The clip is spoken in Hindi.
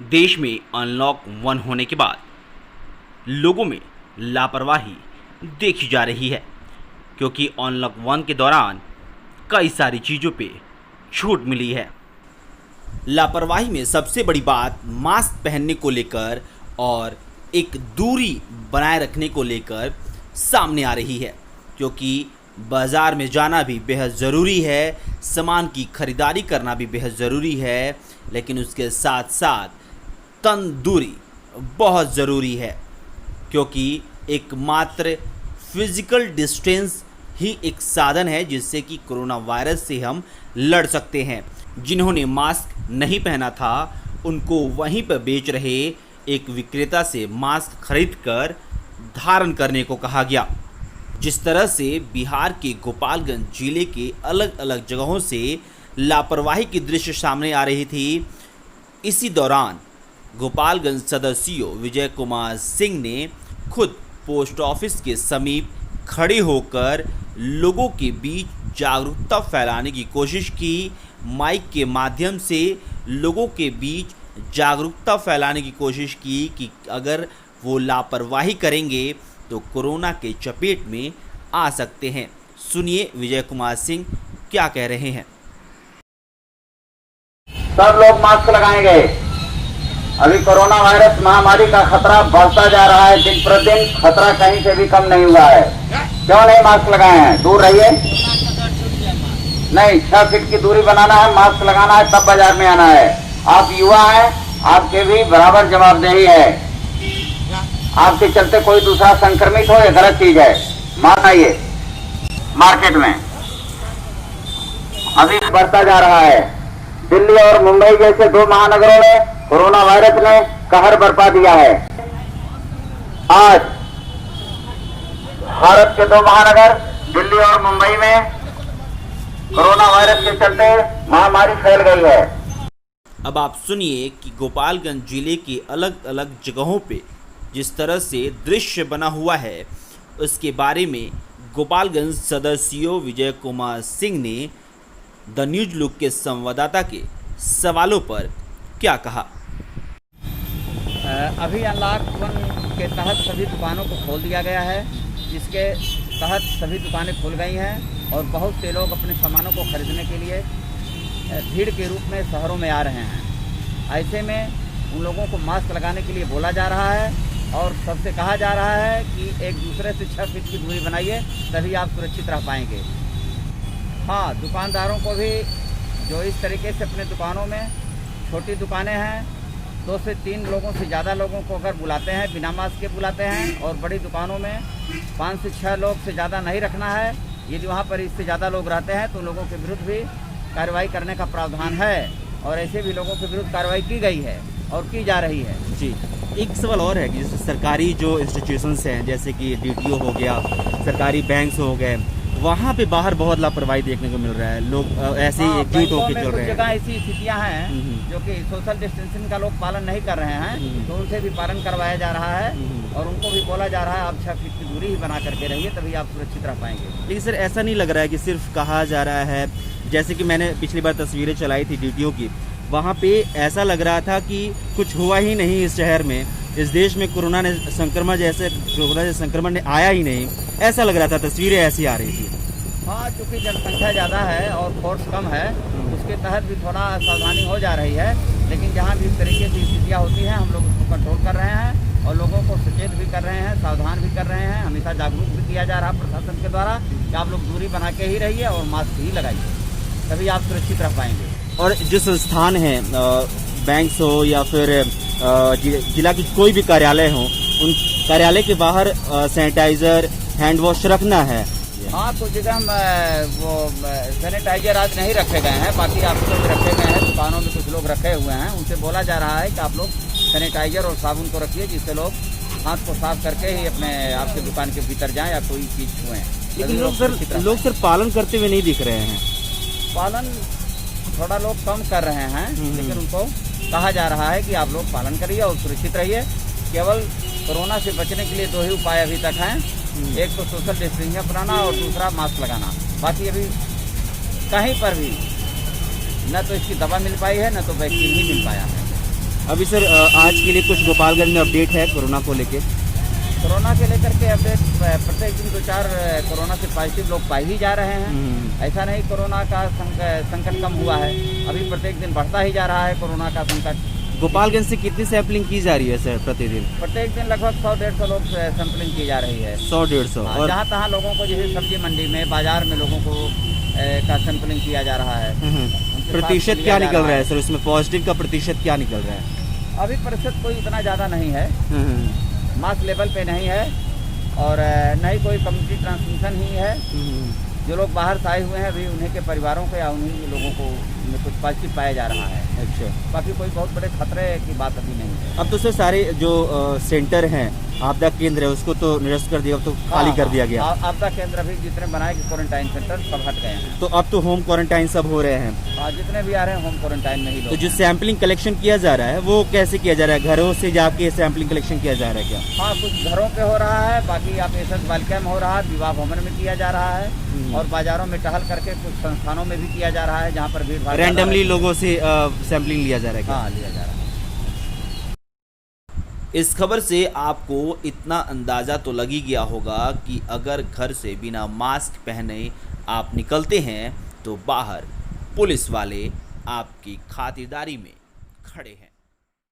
देश में अनलॉक 1 होने के बाद लोगों में लापरवाही देखी जा रही है, क्योंकि अनलॉक 1 के दौरान कई सारी चीज़ों पे छूट मिली है। लापरवाही में सबसे बड़ी बात मास्क पहनने को लेकर और एक दूरी बनाए रखने को लेकर सामने आ रही है, क्योंकि बाज़ार में जाना भी बेहद ज़रूरी है, सामान की खरीदारी करना भी बेहद ज़रूरी है, लेकिन उसके साथ साथ तंदूरी बहुत ज़रूरी है, क्योंकि एकमात्र फिज़िकल डिस्टेंस ही एक साधन है जिससे कि कोरोना वायरस से हम लड़ सकते हैं। जिन्होंने मास्क नहीं पहना था उनको वहीं पर बेच रहे एक विक्रेता से मास्क खरीदकर धारण करने को कहा गया। जिस तरह से बिहार के गोपालगंज जिले के अलग अलग जगहों से लापरवाही की दृश्य सामने आ रही थी, इसी दौरान गोपालगंज सदर सीओ विजय कुमार सिंह ने खुद पोस्ट ऑफिस के समीप खड़े होकर लोगों के बीच जागरूकता फैलाने की कोशिश की। माइक के माध्यम से लोगों के बीच जागरूकता फैलाने की कोशिश की कि अगर वो लापरवाही करेंगे तो कोरोना के चपेट में आ सकते हैं। सुनिए विजय कुमार सिंह क्या कह रहे हैं। सब लोग मास्क लगाएंगे। अभी कोरोना वायरस महामारी का खतरा बढ़ता जा रहा है, दिन प्रतिदिन खतरा कहीं से भी कम नहीं हुआ है। क्यों नहीं मास्क लगाए हैं? दूर रहिए। नहीं, 6 फीट की दूरी बनाना है, मास्क लगाना है, तब बाजार में आना है। आप युवा हैं, आपके भी बराबर जवाबदेही है। आपके चलते कोई दूसरा संक्रमित हो, ये गलत चीज है। मास्क आइए। मार्केट में अभी बढ़ता जा रहा है। दिल्ली और मुंबई जैसे 2 महानगरों में कोरोना वायरस ने कहर बरपा दिया है। आज भारत के 2 महानगर दिल्ली और मुंबई में कोरोना वायरस के चलते महामारी फैल गई है। अब आप सुनिए कि गोपालगंज जिले के अलग अलग जगहों पे जिस तरह से दृश्य बना हुआ है, उसके बारे में गोपालगंज सदर सीओ विजय कुमार सिंह ने द न्यूज लुक के संवाददाता के सवालों पर क्या कहा। अभी अनलॉक 1 के तहत सभी दुकानों को खोल दिया गया है, जिसके तहत सभी दुकानें खुल गई हैं और बहुत से लोग अपने सामानों को खरीदने के लिए भीड़ के रूप में शहरों में आ रहे हैं। ऐसे में उन लोगों को मास्क लगाने के लिए बोला जा रहा है और सबसे कहा जा रहा है कि एक दूसरे से 6 फीट की दूरी बनाइए, तभी आप सुरक्षित रह पाएंगे। हाँ, दुकानदारों को भी जो इस तरीके से अपने दुकानों में छोटी दुकानें हैं, 2 से 3 लोगों से ज़्यादा लोगों को अगर बुलाते हैं, बिना मास्क के बुलाते हैं, और बड़ी दुकानों में 5 से 6 लोग से ज़्यादा नहीं रखना है। यदि वहाँ पर इससे ज़्यादा लोग रहते हैं तो लोगों के विरुद्ध भी कार्रवाई करने का प्रावधान है, और ऐसे भी लोगों के विरुद्ध कार्रवाई की गई है और की जा रही है। जी, एक सवाल और है कि जैसे सरकारी जो इंस्टीट्यूशंस हैं, जैसे कि डीटीओ हो गया, सरकारी बैंक्स हो गए, वहाँ पे बाहर बहुत लापरवाही देखने को मिल रहा है। लोग ऐसे ही एकजुट होकर चल रहे हैं। जगह ऐसी स्थितियाँ हैं जो कि सोशल डिस्टेंसिंग का लोग पालन नहीं कर रहे हैं, तो उनसे भी पालन करवाया जा रहा है और उनको भी बोला जा रहा है आप 6 फीट की दूरी ही बना करके रहिए, तभी आप सुरक्षित रह पाएंगे। लेकिन सर ऐसा नहीं लग रहा है कि सिर्फ कहा जा रहा है, जैसे कि मैंने पिछली बार तस्वीरें चलाई थी डीटीओ की, वहाँ पे ऐसा लग रहा था कि कुछ हुआ ही नहीं इस शहर में, इस देश में कोरोना जैसे संक्रमण ने आया ही नहीं, ऐसा लग रहा था, तस्वीरें ऐसी आ रही थी। हाँ, चूँकि जनसंख्या ज़्यादा है और फोर्स कम है, उसके तहत भी थोड़ा सावधानी हो जा रही है, लेकिन जहाँ भी इस तरीके की स्थितियाँ होती हैं हम लोग उसको कंट्रोल कर रहे हैं और लोगों को सचेत भी कर रहे हैं, सावधान भी कर रहे हैं। हमेशा जागरूक भी किया जा रहा है प्रशासन के द्वारा कि आप लोग दूरी बना के ही रहिए और मास्क ही लगाइए, तभी आप सुरक्षित रह पाएंगे। और जो संस्थान हैं, बैंक्स हो या फिर जिला की कोई भी कार्यालय हो, उन कार्यालय के बाहर सैनिटाइज़र, हैंड वॉश रखना है। हाँ, तो जगह हम वो सैनिटाइजर आज नहीं रखे गए हैं, बाकी आप लोग रखे गए हैं, दुकानों में कुछ लोग रखे हुए हैं, उनसे बोला जा रहा है कि आप लोग सैनिटाइजर और साबुन को रखिए, जिससे लोग हाथ को साफ करके ही अपने आपके दुकान के भीतर जाएं या कोई चीज़ छुएं। लेकिन लोग सर पालन करते हुए नहीं दिख रहे हैं। पालन थोड़ा लोग कम कर रहे हैं, लेकिन उनको कहा जा रहा है कि आप लोग पालन करिए और सुरक्षित रहिए। केवल कोरोना से बचने के लिए 2 ही उपाय अभी तक हैं, एक तो सोशल डिस्टेंसिंग अपनाना और दूसरा मास्क लगाना। बाकी अभी कहीं पर भी न तो इसकी दवा मिल पाई है, न तो वैक्सीन ही मिल पाया है। अभी सर आज के लिए कुछ गोपालगंज में अपडेट है कोरोना को लेके? कोरोना के लेकर के अपडेट प्रत्येक दिन 2-4 कोरोना से पॉजिटिव लोग पाए ही जा रहे हैं। ऐसा नहीं कोरोना का संकट कम हुआ है, अभी प्रत्येक दिन बढ़ता ही जा रहा है कोरोना का संकट। गोपालगंज से कितनी सैंपलिंग की जा रही है सर प्रतिदिन? प्रत्येक दिन लगभग 100-150 लोग सैंपलिंग की जा रही है। 100-150 और जहाँ तहाँ लोगों को जैसे सब्जी मंडी में बाजार में लोगों को का सैंपलिंग किया जा रहा है। उनके प्रतिशत साथ क्या लिया जा निकल रहा रहा है सर उसमें? पॉजिटिव का प्रतिशत क्या निकल रहा है? अभी प्रतिशत कोई इतना ज़्यादा नहीं है, मास लेवल पे नहीं है और न ही कोई कम्युनिटी ट्रांसमिशन ही है। जो लोग बाहर से आए हुए हैं अभी उन्हीं के परिवारों को या उन्हीं लोगों को में कुछ पॉजिटिव पाया जा रहा है। अच्छा, बाकी कोई बहुत बड़े खतरे की बात अभी नहीं है। अब तो सर सारे जो सेंटर हैं आपदा केंद्र है उसको तो निरस्त कर दिया, अब तो खाली कर दिया गया। आपदा केंद्र अभी जितने बनाए कि क्वारंटाइन सेंटर सब हट गए हैं। तो अब तो होम क्वारंटाइन सब हो रहे हैं। जितने भी आ रहे हैं होम क्वारंटाइन में ही लोग। तो जो सैंपलिंग कलेक्शन किया जा रहा है वो कैसे किया जा रहा है? घरों से जाके सैंपलिंग कलेक्शन किया जा रहा है क्या? हाँ, कुछ घरों पे हो रहा है, बाकी आप एसएस बालिका में हो रहा है, विवाह भवन में किया जा रहा है और बाजारों में टहल करके कुछ संस्थानों में भी किया जा रहा है जहाँ पर भीड़ भाड़ रैंडमली लोगों से सैंपलिंग लिया जा रहा है क्या? हाँ, लिया जा रहा है। इस खबर से आपको इतना अंदाज़ा तो लग ही गया होगा कि अगर घर से बिना मास्क पहने आप निकलते हैं तो बाहर पुलिस वाले आपकी खातिरदारी में खड़े हैं।